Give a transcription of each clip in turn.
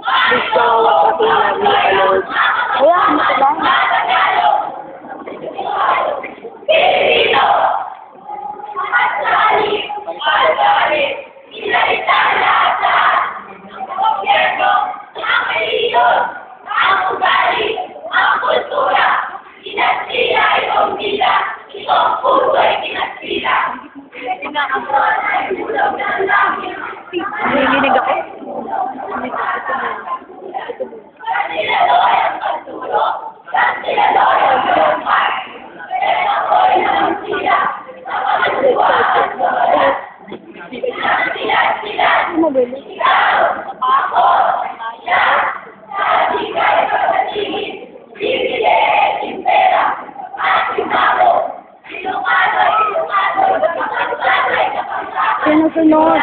Gusto ko namin alone. Kaya, ano sila? Nilinig ako. Mabili. Sinusunod.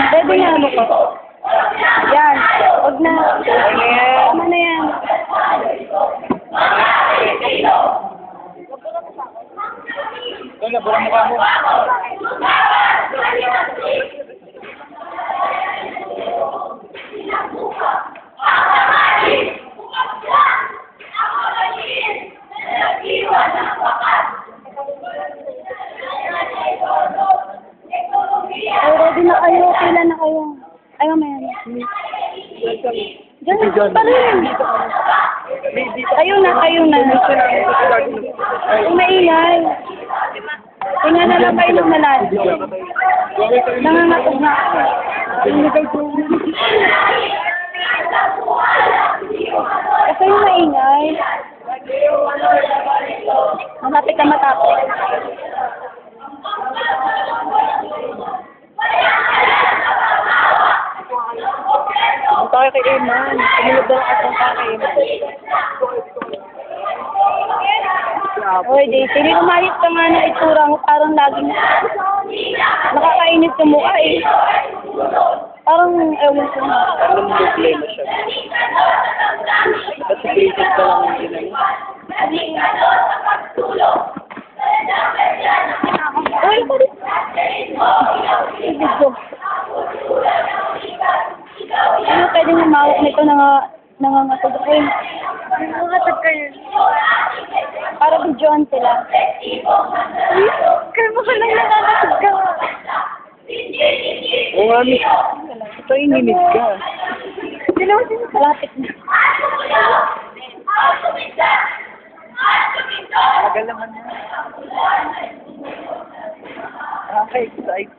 Pwede na ano ko? Yan. Huwag na. Tama na yan. Doon na, burang mukha mo. Ay, ready na kayo. Kailan na kayo? Ay, mamaya na. Diyan, pa rin. Kayo na. Ay, maingay. Tingnan na lang kayo ng malalim. Nangangatog na ako. Kasi yung maingay. Malapit na matapos. Ang tayo kay Eman. Kumunod na ako ang tayo kay Eman. Oy, Daisy, hindi umayos ka nga ng itsura mo. Parang laging nakakainis sa mukha eh. Parang, ewan ko na. Parang problema siya. Ba't si Gracious ka lang yung ginano? Uy, balik. Ibig ko. Ano pwede humawak nito nangangatog ako eh. Nangangatog kayo. Para videoan sila. Kaya mo ka lang nangangatog ka. Oo nga, miss. Ito yung nimid ka. Malapit na. Tagal naman yan. Nakaka-excite.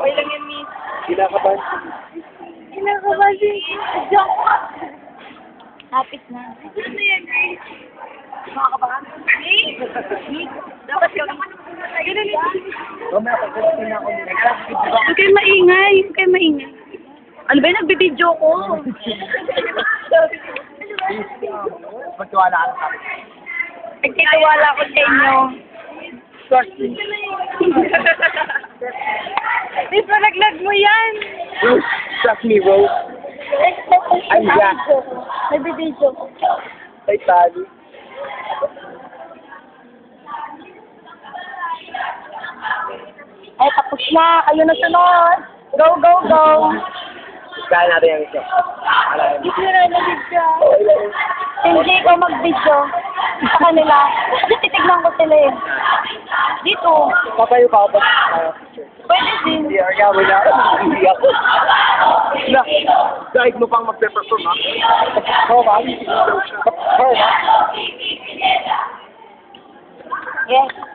Okay lang yan, miss. Kinakabahan. Kinakabahan. Joke. Lapit na. Ano yan, Grace? Makakabahan? Dapat yung... Mamaya, pagkasin na ako nila. Huwag kayo maingay. Huwag kayo maingay. Ano ba yung nagbibideo ko? Magtiwala ka sa akin. Nagtitiwala ko sa inyo. Trust me. Miss, malaglag mo yan. Rose, trust me, Rose. Ay, yeah. Nagbibideo ko. Ay, tali. Ay, tapos na. Kayo na sunod. Go, go, go. Kaya natin yung isa. Dito na nag-video. Hindi ko mag-video sa kanila. Kasi titignan ko sila eh. Dito. Papayo pa ako. Pwede din. Hindi, arga mo na. Hindi ako. Na, dahil mo pang magpe-perform, ha? Oo, ba? Oo, ba? Yes.